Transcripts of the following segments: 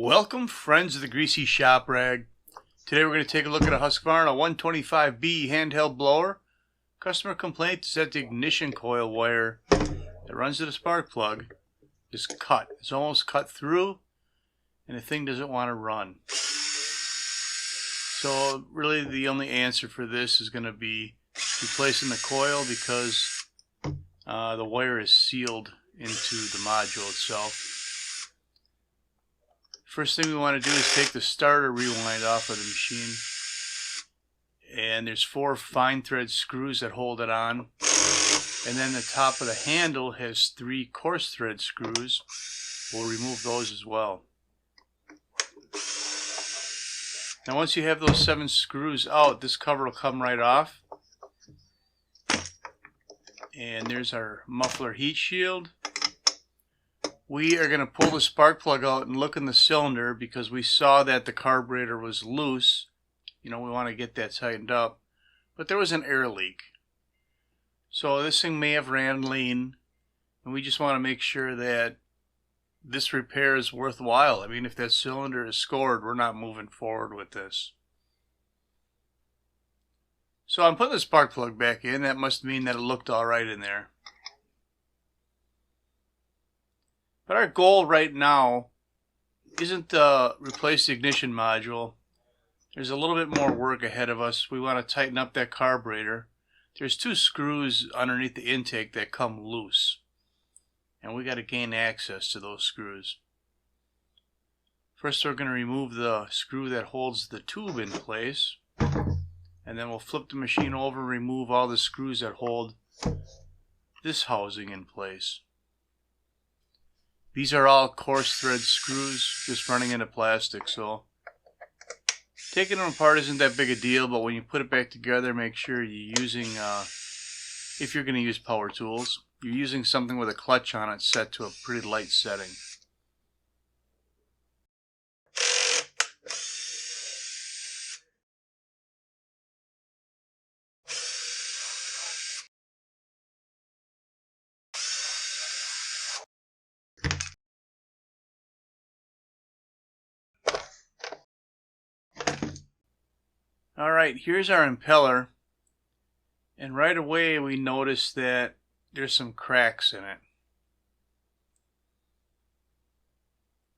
Welcome, friends of the Greasy Shop Rag. Today we're going to take a look at a Husqvarna 125B handheld blower. Customer complaint is that the ignition coil wire that runs to the spark plug is cut. It's almost cut through and the thing doesn't want to run. So really the only answer for this is going to be replacing the coil because the wire is sealed into the module itself. First thing we want to do is take the starter rewind off of the machine, and there's 4 fine thread screws that hold it on, and then the top of the handle has 3 coarse thread screws. We'll remove those as well. Now once you have those 7 screws out, this cover will come right off, and there's our muffler heat shield. We are going to pull the spark plug out and look in the cylinder because we saw that the carburetor was loose. You know, we want to get that tightened up. But there was an air leak. So this thing may have ran lean, and we just want to make sure that this repair is worthwhile. I mean, if that cylinder is scored, we're not moving forward with this. So I'm putting the spark plug back in. That must mean that it looked all right in there. But our goal right now isn't to replace the ignition module. There's a little bit more work ahead of us. We want to tighten up that carburetor. There's 2 screws underneath the intake that come loose, and we got to gain access to those screws. First we're going to remove the screw that holds the tube in place, and then we'll flip the machine over and remove all the screws that hold this housing in place. These are all coarse thread screws just running into plastic, so taking them apart isn't that big a deal, but when you put it back together, make sure you're using, if you're going to use power tools, you're using something with a clutch on it set to a pretty light setting. Alright, here's our impeller, and right away we notice that there's some cracks in it.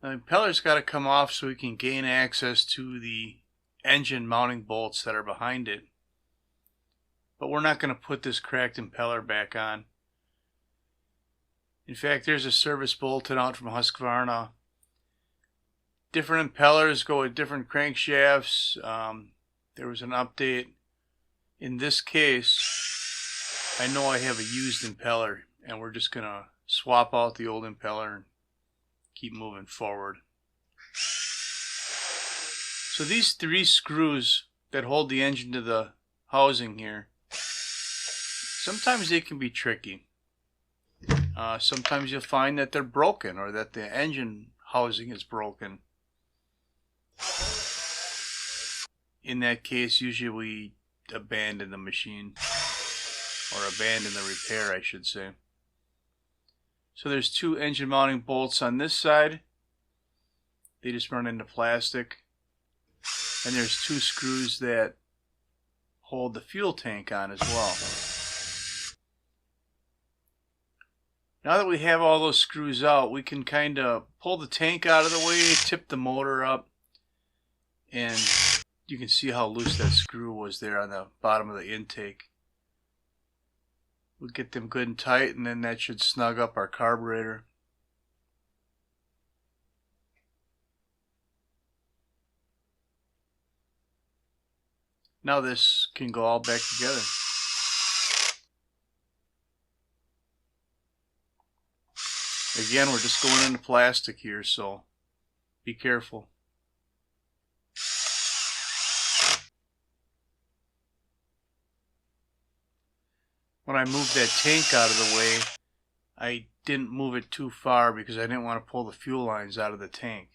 The impeller's got to come off so we can gain access to the engine mounting bolts that are behind it. But we're not going to put this cracked impeller back on. In fact, there's a service bulletin out from Husqvarna. Different impellers go with different crankshafts. There was an update. In this case, I know I have a used impeller, and we're just going to swap out the old impeller and keep moving forward. So these 3 screws that hold the engine to the housing here, sometimes they can be tricky. Sometimes you'll find that they're broken or that the engine housing is broken. In that case, usually we abandon the machine, or abandon the repair, I should say. So there's 2 engine mounting bolts on this side. They just run into plastic. And there's 2 screws that hold the fuel tank on as well. Now that we have all those screws out, we can kind of pull the tank out of the way, tip the motor up, and you can see how loose that screw was there on the bottom of the intake. We'll get them good and tight, and then that should snug up our carburetor. Now this can go all back together. Again, we're just going into plastic here, so be careful. When I moved that tank out of the way, I didn't move it too far because I didn't want to pull the fuel lines out of the tank.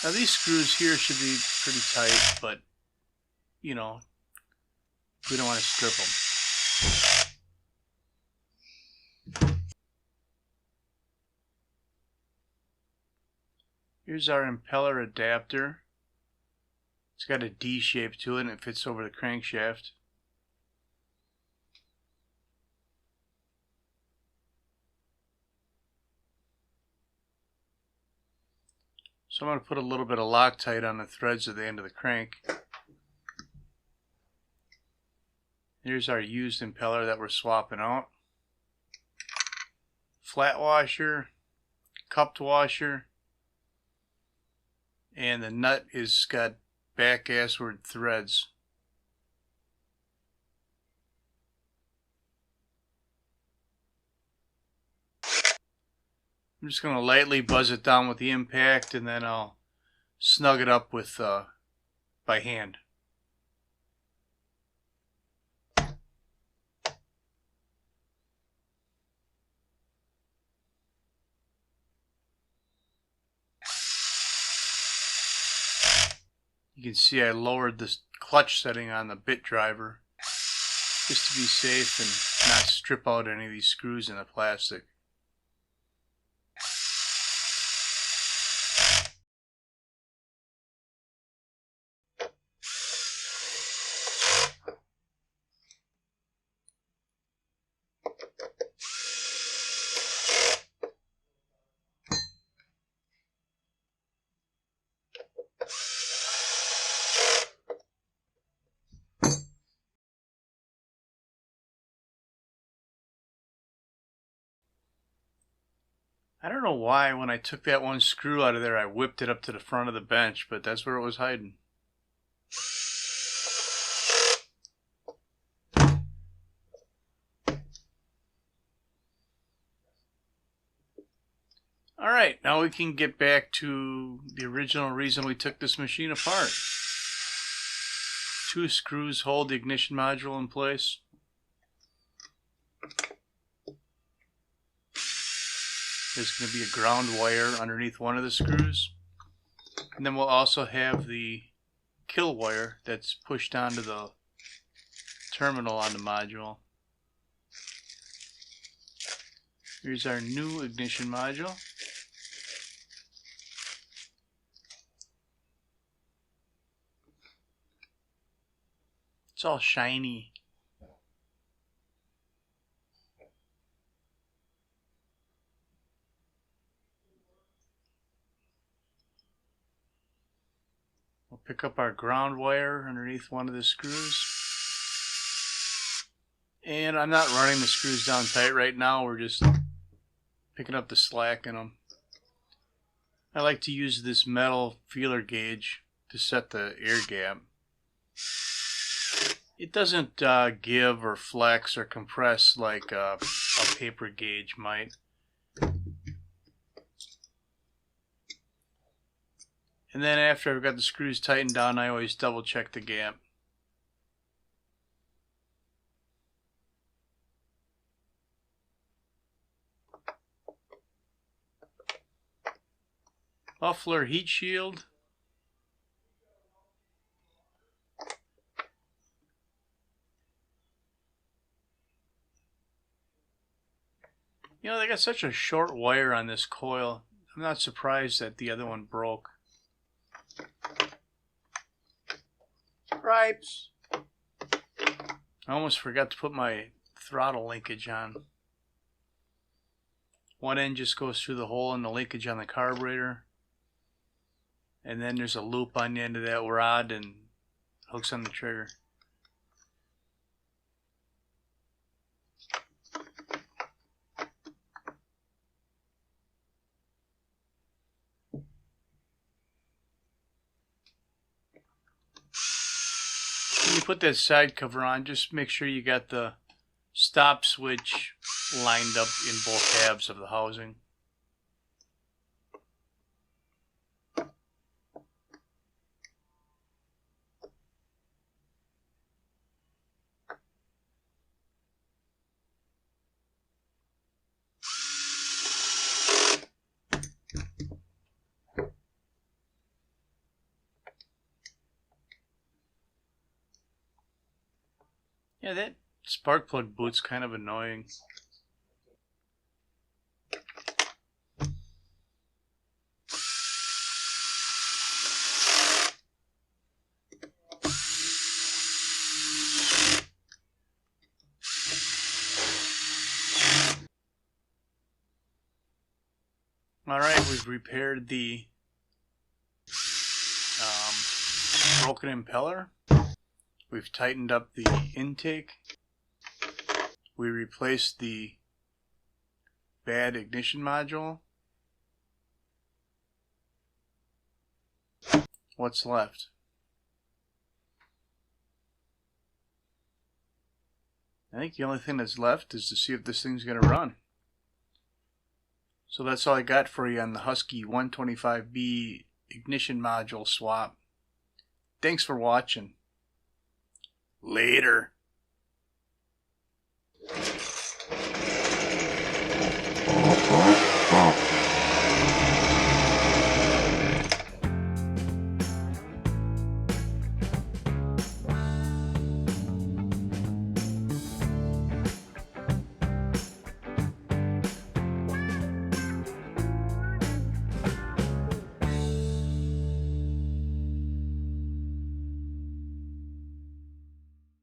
Now these screws here should be pretty tight, but you know, we don't want to strip them. Here's our impeller adapter. It's got a D shape to it and it fits over the crankshaft. So I'm going to put a little bit of Loctite on the threads at the end of the crank. Here's our used impeller that we're swapping out. Flat washer, cupped washer, and the nut is got back assward threads. I'm just going to lightly buzz it down with the impact, and then I'll snug it up with by hand. You can see I lowered the clutch setting on the bit driver just to be safe and not strip out any of these screws in the plastic. I don't know why when I took that one screw out of there I whipped it up to the front of the bench, but that's where it was hiding. Alright, now we can get back to the original reason we took this machine apart. 2 screws hold the ignition module in place. There's going to be a ground wire underneath one of the screws. And then we'll also have the kill wire that's pushed onto the terminal on the module. Here's our new ignition module. It's all shiny. We'll pick up our ground wire underneath one of the screws. And I'm not running the screws down tight right now, we're just picking up the slack in them. I like to use this metal feeler gauge to set the air gap. It doesn't give or flex or compress like a paper gauge might. And then after I've got the screws tightened down, I always double check the gap. Muffler heat shield. You know, they got such a short wire on this coil. I'm not surprised that the other one broke. Stripes. I almost forgot to put my throttle linkage on. One end just goes through the hole in the linkage on the carburetor. And then there's a loop on the end of that rod and hooks on the trigger. When you put that side cover on, just make sure you got the stop switch lined up in both halves of the housing. Yeah, that spark plug boot's kind of annoying. Alright, we've repaired the broken impeller. We've tightened up the intake. We replaced the bad ignition module. What's left? I think the only thing that's left is to see if this thing's going to run. So that's all I got for you on the Husqvarna 125B ignition module swap. Thanks for watching. Later.